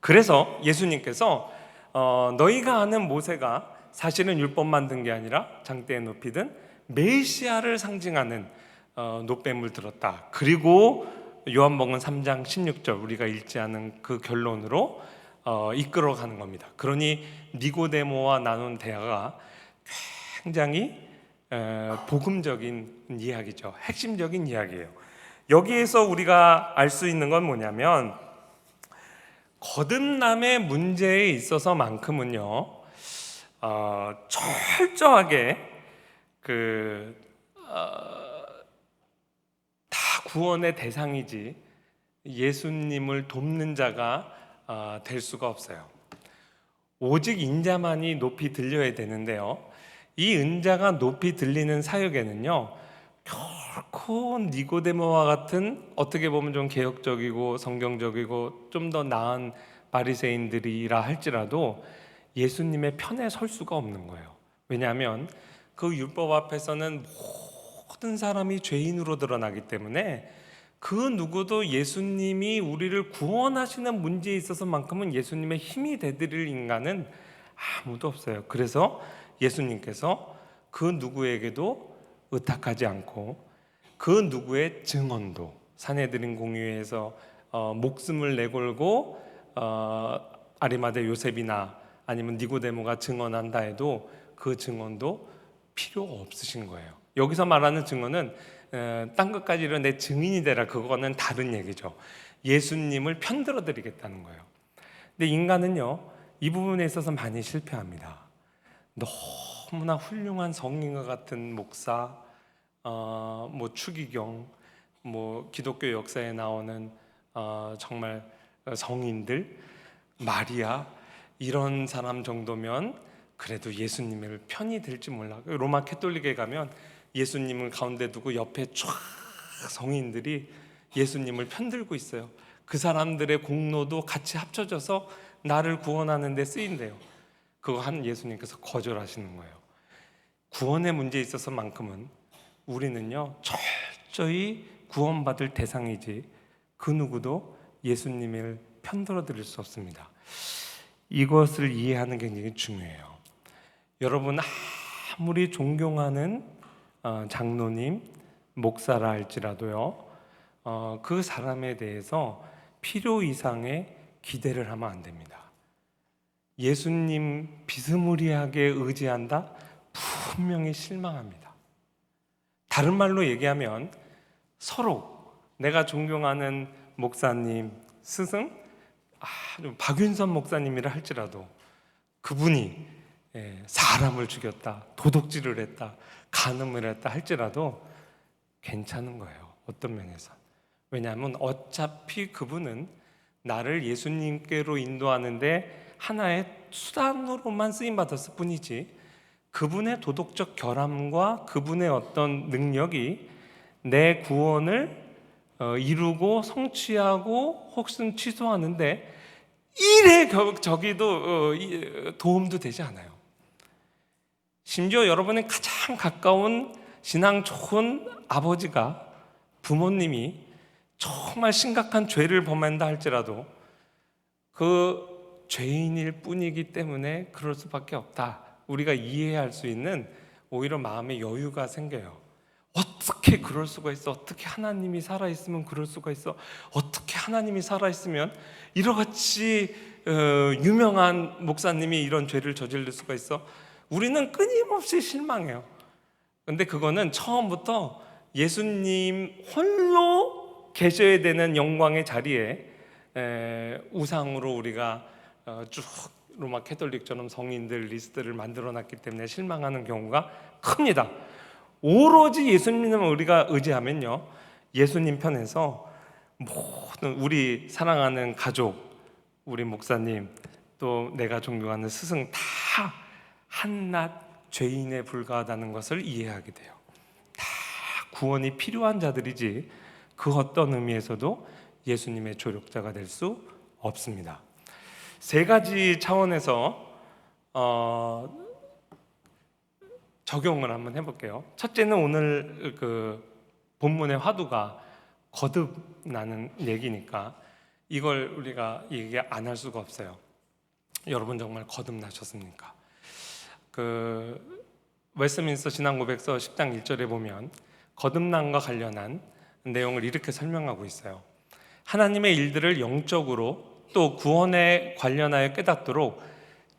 그래서 예수님께서 너희가 아는 모세가 사실은 율법 만든 게 아니라 장대에 높이든 메시아를 상징하는 노뱀을 들었다. 그리고 요한복음 3장 16절 우리가 읽지 않은 그 결론으로 이끌어가는 겁니다. 그러니 니고데모와 나눈 대화가 굉장히 복음적인 이야기죠. 핵심적인 이야기예요. 여기에서 우리가 알 수 있는 건 뭐냐면 거듭남의 문제에 있어서만큼은요, 철저하게 다 구원의 대상이지 예수님을 돕는 자가 될 수가 없어요. 오직 인자만이 높이 들려야 되는데요, 이 은자가 높이 들리는 사역에는요, 결코 니고데모와 같은 어떻게 보면 좀 개혁적이고 성경적이고 좀 더 나은 바리새인들이라 할지라도 예수님의 편에 설 수가 없는 거예요. 왜냐하면 그 율법 앞에서는 모든 사람이 죄인으로 드러나기 때문에 그 누구도 예수님이 우리를 구원하시는 문제에 있어서만큼은 예수님의 힘이 되드릴 인간은 아무도 없어요. 그래서 예수님께서 그 누구에게도 의탁하지 않고 그 누구의 증언도 산헤드린 공회에서 목숨을 내걸고 아리마대 요셉이나 아니면 니고데모가 증언한다 해도 그 증언도 필요 없으신 거예요. 여기서 말하는 증언은 땅 끝까지 이르러 내 증인이 되라, 그거는 다른 얘기죠. 예수님을 편들어 드리겠다는 거예요. 근데 인간은요, 이 부분에 있어서 많이 실패합니다. 너무나 훌륭한 성인과 같은 목사, 뭐 추기경, 뭐 기독교 역사에 나오는 정말 성인들, 마리아, 이런 사람 정도면 그래도 예수님을 편히 들지 몰라. 로마 캐톨릭에 가면 예수님을 가운데 두고 옆에 쫙 성인들이 예수님을 편들고 있어요. 그 사람들의 공로도 같이 합쳐져서 나를 구원하는 데 쓰인대요. 그거 한 예수님께서 거절하시는 거예요. 구원의 문제에 있어서만큼은 우리는요, 철저히 구원받을 대상이지 그 누구도 예수님을 편들어 드릴 수 없습니다. 이것을 이해하는 게 굉장히 중요해요. 여러분 아무리 존경하는 장로님, 목사라 할지라도요, 그 사람에 대해서 필요 이상의 기대를 하면 안 됩니다. 예수님 비스무리하게 의지한다? 분명히 실망합니다. 다른 말로 얘기하면 서로 내가 존경하는 목사님, 스승, 박윤선 목사님이라 할지라도 그분이 사람을 죽였다, 도둑질을 했다, 간음을 했다 할지라도 괜찮은 거예요. 어떤 면에서. 왜냐하면 어차피 그분은 나를 예수님께로 인도하는데 하나의 수단으로만 쓰임받았을 뿐이지 그분의 도덕적 결함과 그분의 어떤 능력이 내 구원을 이루고 성취하고 혹은 취소하는데 일의 저기도 도움도 되지 않아요. 심지어 여러분의 가장 가까운 신앙 좋은 아버지가, 부모님이 정말 심각한 죄를 범한다 할지라도 그 죄인일 뿐이기 때문에 그럴 수밖에 없다. 우리가 이해할 수 있는 오히려 마음의 여유가 생겨요. 어떻게 그럴 수가 있어? 어떻게 하나님이 살아있으면 그럴 수가 있어? 어떻게 하나님이 살아있으면 이러같이 유명한 목사님이 이런 죄를 저지를 수가 있어? 우리는 끊임없이 실망해요. 근데 그거는 처음부터 예수님 홀로 계셔야 되는 영광의 자리에 우상으로 우리가 쭉 로마 캐톨릭처럼 성인들 리스트를 만들어놨기 때문에 실망하는 경우가 큽니다. 오로지 예수님을 우리가 의지하면요, 예수님 편에서 모든 우리 사랑하는 가족, 우리 목사님, 또 내가 존경하는 스승 다 한낱 죄인에 불과하다는 것을 이해하게 돼요. 다 구원이 필요한 자들이지 그 어떤 의미에서도 예수님의 조력자가 될 수 없습니다. 세 가지 차원에서 적용을 한번 해볼게요. 첫째는 오늘 그 본문의 화두가 거듭나는 얘기니까 이걸 우리가 얘기 안 할 수가 없어요. 여러분 정말 거듭나셨습니까? 그 웨스트민스터 신앙고백서 10장 1절에 보면 거듭남과 관련한 내용을 이렇게 설명하고 있어요. 하나님의 일들을 영적으로 또 구원에 관련하여 깨닫도록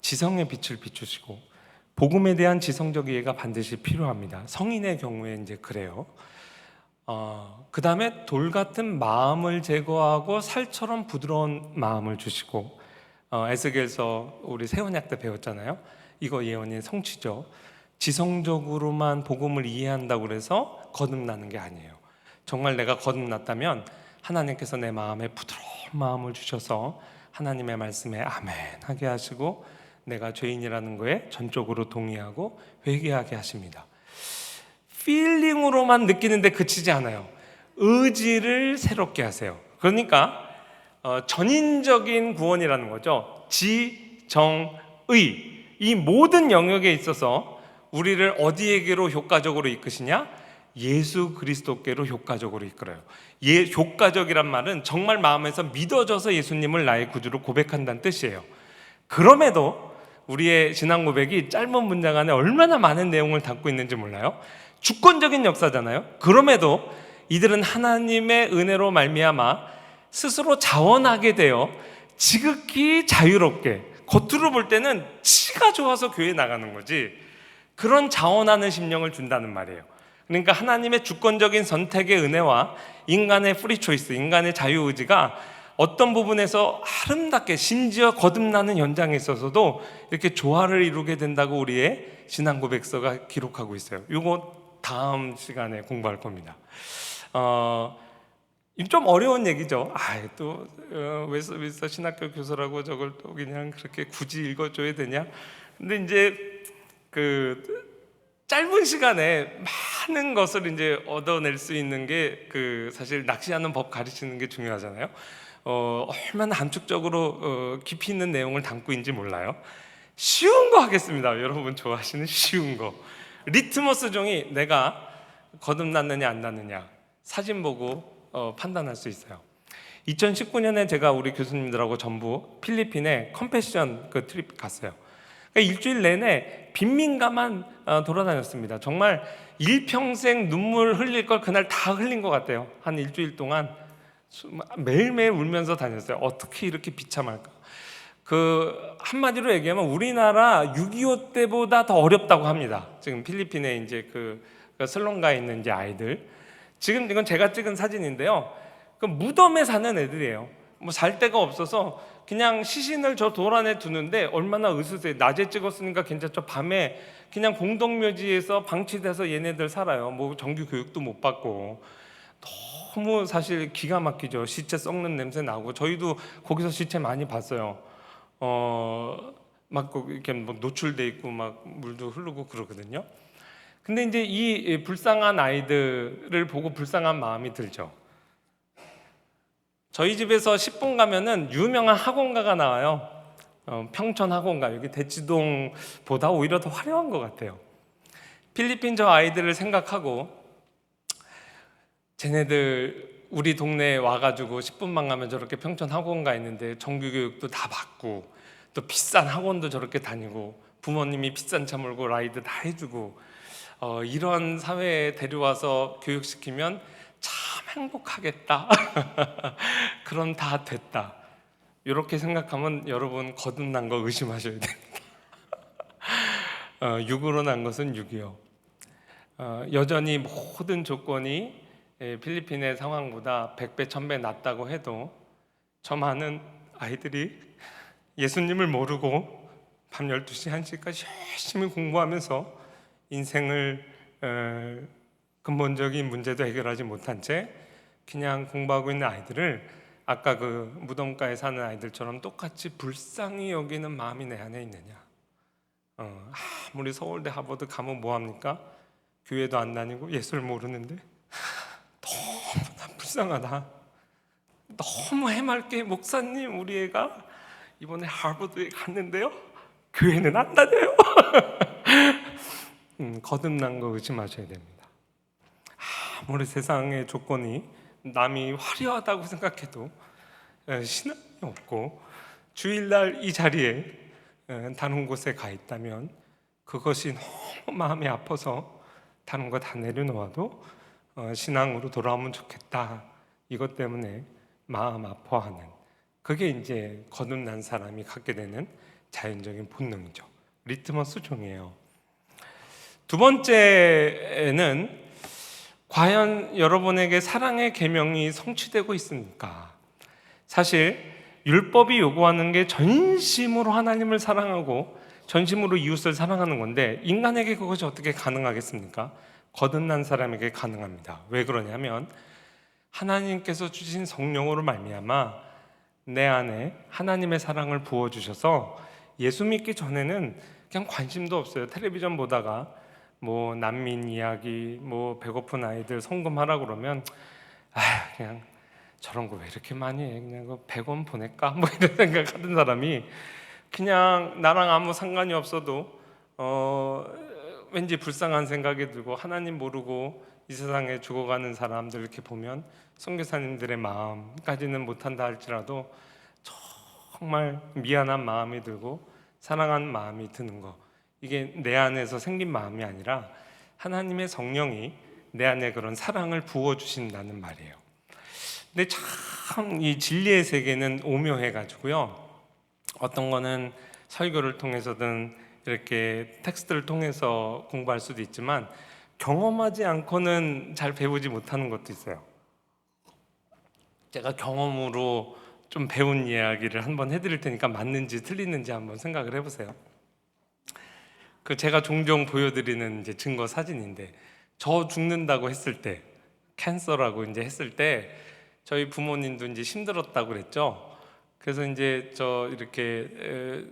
지성의 빛을 비추시고 복음에 대한 지성적 이해가 반드시 필요합니다. 성인의 경우에 이제 그래요. 그 다음에 돌 같은 마음을 제거하고 살처럼 부드러운 마음을 주시고 에스겔서 우리 새 언약 때 배웠잖아요. 이거 예언의 성취죠. 지성적으로만 복음을 이해한다고 해서 거듭나는 게 아니에요. 정말 내가 거듭났다면 하나님께서 내 마음에 부드러운 마음을 주셔서 하나님의 말씀에 아멘 하게 하시고 내가 죄인이라는 거에 전적으로 동의하고 회개하게 하십니다. 필링으로만 느끼는데 그치지 않아요. 의지를 새롭게 하세요. 그러니까 전인적인 구원이라는 거죠. 지정의, 이 모든 영역에 있어서 우리를 어디에게로 효과적으로 이끄시냐? 예수 그리스도께로 효과적으로 이끌어요. 효과적이란 말은 정말 마음에서 믿어져서 예수님을 나의 구주로 고백한다는 뜻이에요. 그럼에도 우리의 신앙 고백이 짧은 문장 안에 얼마나 많은 내용을 담고 있는지 몰라요? 주권적인 역사잖아요. 그럼에도 이들은 하나님의 은혜로 말미암아 스스로 자원하게 되어 지극히 자유롭게, 겉으로 볼 때는 치가 좋아서 교회에 나가는 거지, 그런 자원하는 심령을 준다는 말이에요. 그러니까 하나님의 주권적인 선택의 은혜와 인간의 프리 초이스, 인간의 자유의지가 어떤 부분에서 아름답게, 심지어 거듭나는 현장에 있어서도 이렇게 조화를 이루게 된다고 우리의 신앙 고백서가 기록하고 있어요. 이거 다음 시간에 공부할 겁니다. 좀 어려운 얘기죠. 왜 신학교 교수라고 저걸 또 그냥 그렇게 굳이 읽어줘야 되냐? 근데 이제 그 짧은 시간에 많은 것을 이제 얻어낼 수 있는 게 사실 낚시하는 법 가르치는 게 중요하잖아요. 얼마나 함축적으로 깊이 있는 내용을 담고 있는지 몰라요. 쉬운 거 하겠습니다. 여러분 좋아하시는 쉬운 거. 리트머스 종이 내가 거듭났느냐 안 났느냐 사진 보고 판단할 수 있어요. 2019년에 제가 우리 교수님들하고 전부 필리핀에 컴패션 트립 갔어요. 그러니까 일주일 내내 빈민가만 돌아다녔습니다. 정말 일평생 눈물 흘릴 걸 그날 다 흘린 것 같아요. 한 일주일 동안 매일매일 울면서 다녔어요. 어떻게 이렇게 비참할까? 한마디로 얘기하면 우리나라 6.25 때보다 더 어렵다고 합니다. 지금 필리핀에 이제 슬럼가에 있는 이제 아이들. 지금 이건 제가 찍은 사진인데요. 무덤에 사는 애들이에요. 뭐 살 데가 없어서 그냥 시신을 저 돌 안에 두는데 얼마나 으스스해. 낮에 찍었으니까 괜찮죠. 밤에 그냥 공동묘지에서 방치돼서 얘네들 살아요. 뭐 정규 교육도 못 받고. 너무 사실 기가 막히죠. 시체 썩는 냄새 나고. 저희도 거기서 시체 많이 봤어요. 막 이렇게 막 노출돼 있고 막 물도 흐르고 그러거든요. 근데 이제 이 불쌍한 아이들을 보고 불쌍한 마음이 들죠. 저희 집에서 10분 가면은 유명한 학원가가 나와요. 평촌 학원가. 여기 대치동보다 오히려 더 화려한 것 같아요. 필리핀 저 아이들을 생각하고 쟤네들 우리 동네에 와가지고 10분만 가면 저렇게 평촌 학원가 있는데 정규교육도 다 받고 또 비싼 학원도 저렇게 다니고 부모님이 비싼 차 몰고 라이드 다 해주고 이런 사회에 데려와서 교육시키면 참 행복하겠다. 그럼 다 됐다. 이렇게 생각하면 여러분 거듭난 거 의심하셔야 됩니다. 6으로 난 것은 6이요. 여전히 모든 조건이 필리핀의 상황보다 100배, 1000배 낫다고 해도 저 많은 아이들이 예수님을 모르고 밤 12시, 1시까지 열심히 공부하면서 인생을 근본적인 문제도 해결하지 못한 채 그냥 공부하고 있는 아이들을 아까 무덤가에 사는 아이들처럼 똑같이 불쌍히 여기는 마음이 내 안에 있느냐? 아무리 서울대 하버드 가면 뭐합니까? 교회도 안 다니고 예수를 모르는데 너무나 불쌍하다. 너무 해맑게 목사님 우리 애가 이번에 하버드에 갔는데요 교회는 안 다녀요. 거듭난 거 의심하셔야 됩니다. 아무리 세상의 조건이 남이 화려하다고 생각해도 신앙이 없고 주일날 이 자리에 다른 곳에 가 있다면 그것이 너무 마음이 아파서 다른 거 다 내려놓아도 신앙으로 돌아오면 좋겠다. 이것 때문에 마음 아파하는, 그게 이제 거듭난 사람이 갖게 되는 자연적인 본능이죠. 리트머스 종이에요. 두 번째는 과연 여러분에게 사랑의 계명이 성취되고 있습니까? 사실 율법이 요구하는 게 전심으로 하나님을 사랑하고 전심으로 이웃을 사랑하는 건데 인간에게 그것이 어떻게 가능하겠습니까? 거듭난 사람에게 가능합니다. 왜 그러냐면 하나님께서 주신 성령으로 말미암아 내 안에 하나님의 사랑을 부어주셔서 예수 믿기 전에는 그냥 관심도 없어요. 텔레비전 보다가 뭐 난민 이야기, 뭐 배고픈 아이들 송금하라 그러면 그냥 저런 거 왜 이렇게 많이 해? 그냥 100원 보낼까? 뭐 이런 생각하던 사람이 그냥 나랑 아무 상관이 없어도 왠지 불쌍한 생각이 들고 하나님 모르고 이 세상에 죽어가는 사람들 이렇게 보면 선교사님들의 마음까지는 못한다 할지라도 정말 미안한 마음이 들고 사랑하는 마음이 드는 거, 이게 내 안에서 생긴 마음이 아니라 하나님의 성령이 내 안에 그런 사랑을 부어주신다는 말이에요. 근데 참 이 진리의 세계는 오묘해 가지고요, 어떤 거는 설교를 통해서든 이렇게 텍스트를 통해서 공부할 수도 있지만 경험하지 않고는 잘 배우지 못하는 것도 있어요. 제가 경험으로 좀 배운 이야기를 한번 해드릴 테니까 맞는지 틀리는지 한번 생각을 해보세요. 제가 종종 보여드리는 이제 증거 사진인데, 저 죽는다고 했을 때, 캔서라고 이제 했을 때 저희 부모님도 이제 힘들었다고 그랬죠. 그래서 이제 저 이렇게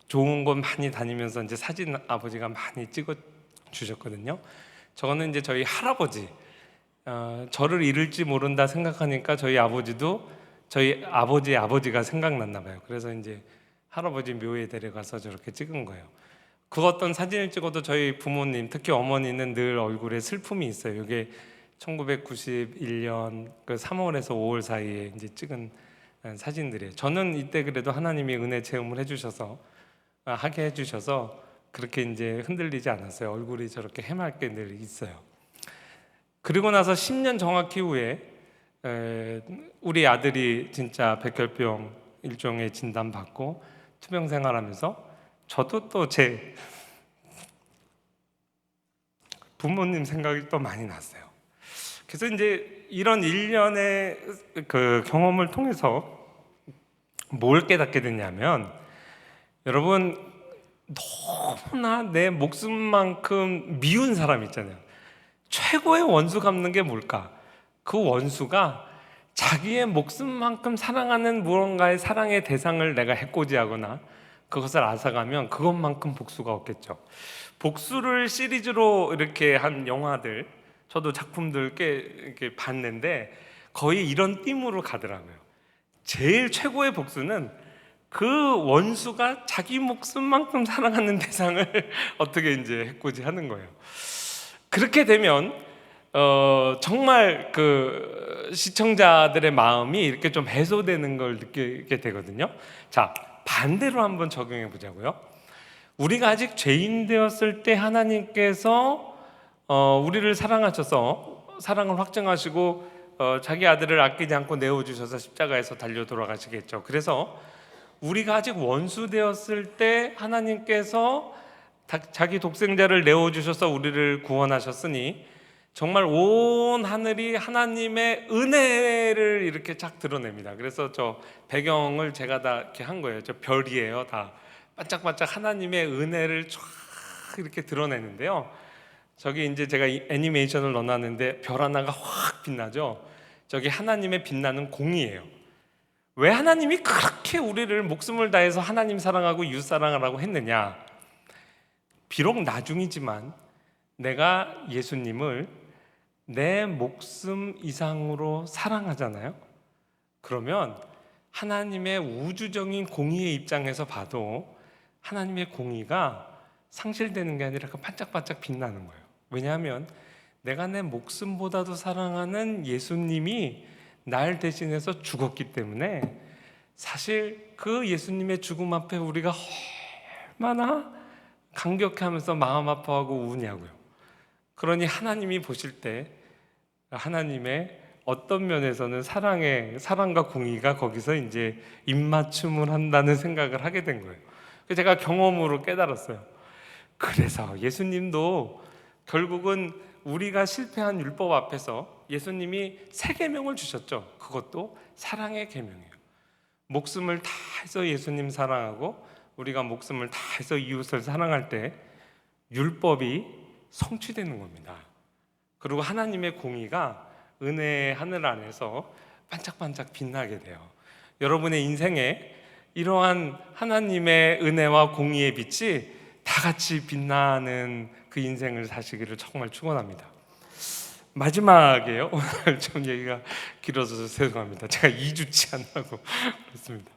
좋은 곳 많이 다니면서 이제 사진 아버지가 많이 찍어 주셨거든요. 저거는 이제 저희 할아버지, 저를 잃을지 모른다 생각하니까 저희 아버지도 저희 아버지의 아버지가 생각났나 봐요. 그래서 이제 할아버지 묘에 데려가서 저렇게 찍은 거예요. 그 어떤 사진을 찍어도 저희 부모님, 특히 어머니는 늘 얼굴에 슬픔이 있어요. 이게 1991년 그 3월에서 5월 사이에 이제 찍은 사진들이에요. 저는 이때 그래도 하나님이 은혜 체험을 해주셔서 하게 해주셔서 그렇게 이제 흔들리지 않았어요. 얼굴이 저렇게 해맑게 늘 있어요. 그리고 나서 10년 정확히 후에 우리 아들이 진짜 백혈병 일종의 진단받고 투병 생활하면서 저도 또 제 부모님 생각이 또 많이 났어요. 그래서 이제 이런 일련의 그 경험을 통해서 뭘 깨닫게 됐냐면, 여러분, 너무나 내 목숨만큼 미운 사람 있잖아요. 최고의 원수 갚는 게 뭘까? 그 원수가 자기의 목숨만큼 사랑하는 무언가의 사랑의 대상을 내가 해코지하거나 그것을 앗아가면 그것만큼 복수가 없겠죠. 복수를 시리즈로 이렇게 한 영화들, 저도 작품들 꽤 이렇게 봤는데 거의 이런 띠으로 가더라고요. 제일 최고의 복수는 그 원수가 자기 목숨만큼 사랑하는 대상을 어떻게 이제 해코지하는 거예요. 그렇게 되면 정말 그 시청자들의 마음이 이렇게 좀 해소되는 걸 느끼게 되거든요. 자, 반대로 한번 적용해 보자고요. 우리가 아직 죄인 되었을 때 하나님께서 우리를 사랑하셔서 사랑을 확증하시고 자기 아들을 아끼지 않고 내어주셔서 십자가에서 달려 돌아가시겠죠. 그래서 우리가 아직 원수 되었을 때 하나님께서 자기 독생자를 내어주셔서 우리를 구원하셨으니 정말 온 하늘이 하나님의 은혜를 이렇게 쫙 드러냅니다. 그래서 저 배경을 제가 다 이렇게 한 거예요. 저 별이에요. 다 반짝반짝 하나님의 은혜를 쫙 이렇게 드러내는데요. 저기 이제 제가 애니메이션을 넣어놨는데 별 하나가 확 빛나죠. 저기 하나님의 빛나는 공이에요. 왜 하나님이 그렇게 우리를 목숨을 다해서 하나님 사랑하고 이웃 사랑하라고 했느냐? 비록 나중이지만 내가 예수님을 내 목숨 이상으로 사랑하잖아요. 그러면 하나님의 우주적인 공의의 입장에서 봐도 하나님의 공의가 상실되는 게 아니라 반짝반짝 빛나는 거예요. 왜냐하면 내가 내 목숨보다도 사랑하는 예수님이 날 대신해서 죽었기 때문에, 사실 그 예수님의 죽음 앞에 우리가 얼마나 감격해하면서 마음 아파하고 우냐고요. 그러니 하나님이 보실 때 하나님의 어떤 면에서는 사랑과 공의가 거기서 이제 입맞춤을 한다는 생각을 하게 된 거예요. 제가 경험으로 깨달았어요. 그래서 예수님도 결국은 우리가 실패한 율법 앞에서 예수님이 새 계명을 주셨죠. 그것도 사랑의 계명이에요. 목숨을 다해서 예수님 사랑하고 우리가 목숨을 다해서 이웃을 사랑할 때 율법이 성취되는 겁니다. 그리고 하나님의 공의가 은혜의 하늘 안에서 반짝반짝 빛나게 돼요. 여러분의 인생에 이러한 하나님의 은혜와 공의의 빛이 다 같이 빛나는 그 인생을 사시기를 정말 축원합니다. 마지막에요. 오늘 좀 얘기가 길어져서 죄송합니다. 제가 2주치 한다고 그렇습니다.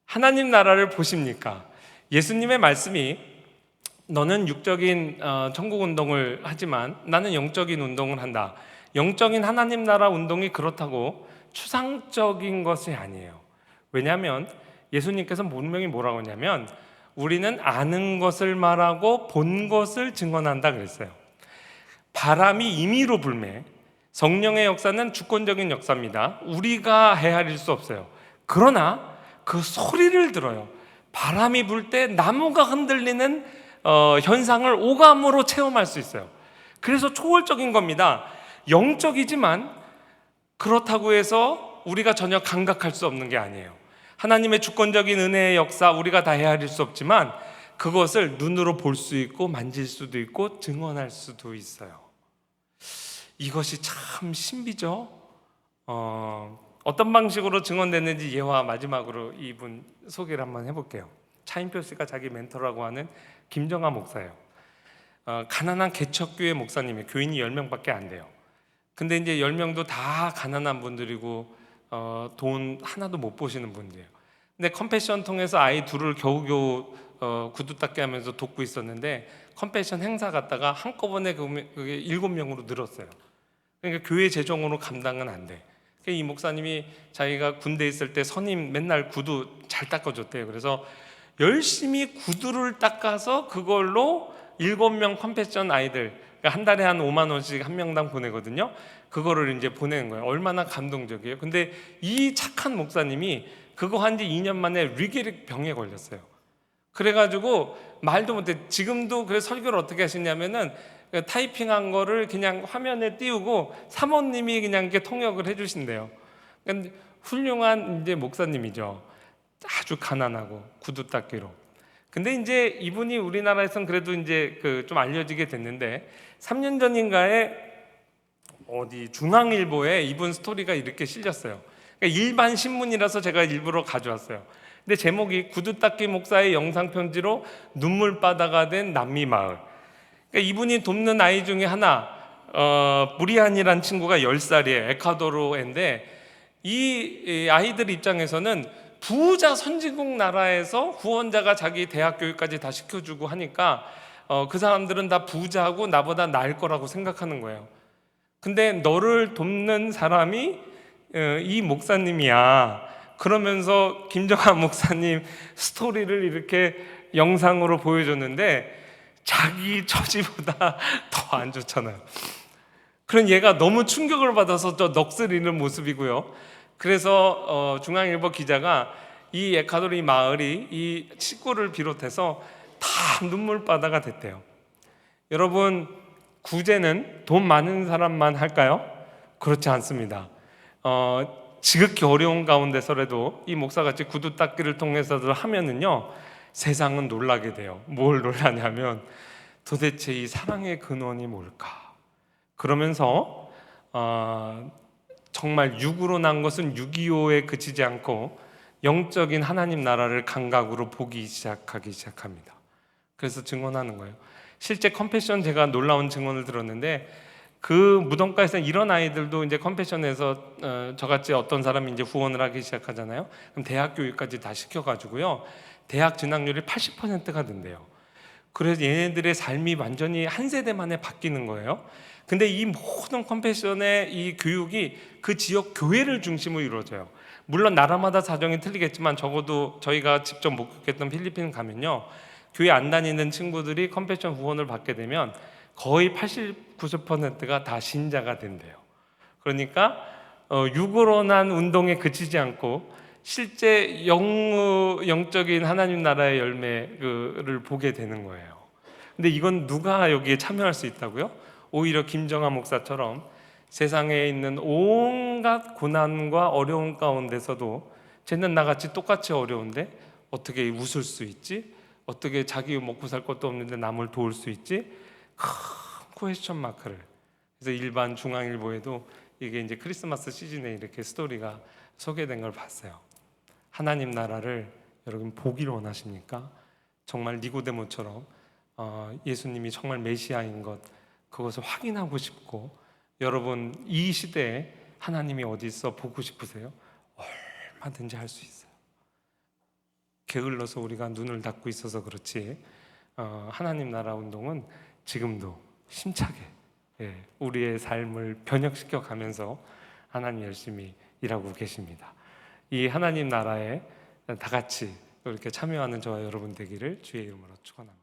하나님 나라를 보십니까? 예수님의 말씀이 너는 육적인 천국 운동을 하지만 나는 영적인 운동을 한다. 영적인 하나님 나라 운동이 그렇다고 추상적인 것이 아니에요. 왜냐하면 예수님께서 분명히 뭐라고 하냐면 우리는 아는 것을 말하고 본 것을 증언한다 그랬어요. 바람이 임의로 불매, 성령의 역사는 주권적인 역사입니다. 우리가 헤아릴 수 없어요. 그러나 그 소리를 들어요. 바람이 불 때 나무가 흔들리는 현상을 오감으로 체험할 수 있어요. 그래서 초월적인 겁니다. 영적이지만 그렇다고 해서 우리가 전혀 감각할 수 없는 게 아니에요. 하나님의 주권적인 은혜의 역사 우리가 다 헤아릴 수 없지만 그것을 눈으로 볼 수 있고 만질 수도 있고 증언할 수도 있어요. 이것이 참 신비죠. 어떤 방식으로 증언됐는지 예화 마지막으로 이분 소개를 한번 해볼게요. 차인표 씨가 자기 멘토라고 하는 김정아 목사예요. 가난한 개척교회 목사님이 교인이 10명밖에 안 돼요. 근데 이제 10명도 다 가난한 분들이고 돈 하나도 못 보시는 분들이에요. 근데 컴패션 통해서 아이 둘을 겨우겨우 구두 닦게 하면서 돕고 있었는데 컴패션 행사 갔다가 한꺼번에 그게 7명으로 늘었어요. 그러니까 교회 재정으로 감당은 안 돼. 이 목사님이 자기가 군대에 있을 때 선임 맨날 구두 잘 닦아줬대요. 그래서 열심히 구두를 닦아서 그걸로 7명 컴패션 아이들, 그러니까 한 달에 한 5만 원씩 한 명당 보내거든요. 그거를 이제 보내는 거예요. 얼마나 감동적이에요. 근데 이 착한 목사님이 그거 한 지 2년 만에 리게릭 병에 걸렸어요. 그래가지고 말도 못해. 지금도 그래서 설교를 어떻게 하시냐면은 타이핑한 거를 그냥 화면에 띄우고 사모님이 그냥 이렇게 통역을 해주신대요. 근데 훌륭한 이제 목사님이죠. 아주 가난하고 구두 닦기로. 근데 이제 이분이 우리나라에선 그래도 이제 좀 알려지게 됐는데 3년 전인가에 어디 중앙일보에 이분 스토리가 이렇게 실렸어요. 그러니까 일반 신문이라서 제가 일부러 가져왔어요. 근데 제목이 구두 닦기 목사의 영상 편지로 눈물바다가 된 남미 마을. 그러니까 이분이 돕는 아이 중에 하나, 브리안이라는 친구가 10살이에요. 에콰도르인데 이 아이들 입장에서는 부자 선진국 나라에서 후원자가 자기 대학 교육까지 다 시켜주고 하니까 그 사람들은 다 부자고 나보다 나을 거라고 생각하는 거예요. 근데 너를 돕는 사람이 이 목사님이야. 그러면서 김정한 목사님 스토리를 이렇게 영상으로 보여줬는데 자기 처지보다 더 안 좋잖아요. 그런 얘가 너무 충격을 받아서 저 넋을 잃는 모습이고요. 그래서 중앙일보 기자가 이 에콰도르 이 마을이 이 식구를 비롯해서 다 눈물바다가 됐대요. 여러분, 구제는 돈 많은 사람만 할까요? 그렇지 않습니다. 지극히 어려운 가운데서라도 이 목사같이 구두 닦기를 통해서도 하면은요, 세상은 놀라게 돼요. 뭘 놀라냐면 도대체 이 사랑의 근원이 뭘까? 그러면서 정말 육으로 난 것은 6.25에 그치지 않고 영적인 하나님 나라를 감각으로 보기 시작합니다. 그래서 증언하는 거예요. 실제 컴패션 제가 놀라운 증언을 들었는데 그 무덤가에서 이런 아이들도 이제 컴패션에서 저같이 어떤 사람이 이제 후원을 하기 시작하잖아요. 그럼 대학 교육까지 다 시켜가지고요. 대학 진학률이 80%가 된대요. 그래서 얘네들의 삶이 완전히 한 세대 만에 바뀌는 거예요. 근데 이 모든 컴패션의 이 교육이 그 지역 교회를 중심으로 이루어져요. 물론 나라마다 사정이 틀리겠지만 적어도 저희가 직접 목격했던 필리핀 가면요, 교회 안 다니는 친구들이 컴패션 후원을 받게 되면 거의 80, 90%가 다 신자가 된대요. 그러니까 육으로 난 운동에 그치지 않고 실제 영적인 하나님 나라의 열매를 보게 되는 거예요. 근데 이건 누가 여기에 참여할 수 있다고요? 오히려 김정아 목사처럼 세상에 있는 온갖 고난과 어려움 가운데서도 쟤는 나같이 똑같이 어려운데 어떻게 웃을 수 있지? 어떻게 자기 먹고 살 것도 없는데 남을 도울 수 있지? 큰 퀘스천 마크를. 그래서 일반 중앙일보에도 이게 이제 크리스마스 시즌에 이렇게 스토리가 소개된 걸 봤어요. 하나님 나라를 여러분 보기를 원하십니까? 정말 니고데모처럼 예수님이 정말 메시아인 것, 그것을 확인하고 싶고, 여러분 이 시대에 하나님이 어디 있어 보고 싶으세요? 얼마든지 할 수 있어요. 게을러서 우리가 눈을 닫고 있어서 그렇지 하나님 나라 운동은 지금도 힘차게 우리의 삶을 변혁시켜 가면서 하나님 열심히 일하고 계십니다. 이 하나님 나라에 다 같이 이렇게 참여하는 저와 여러분 되기를 주의 이름으로 축원합니다.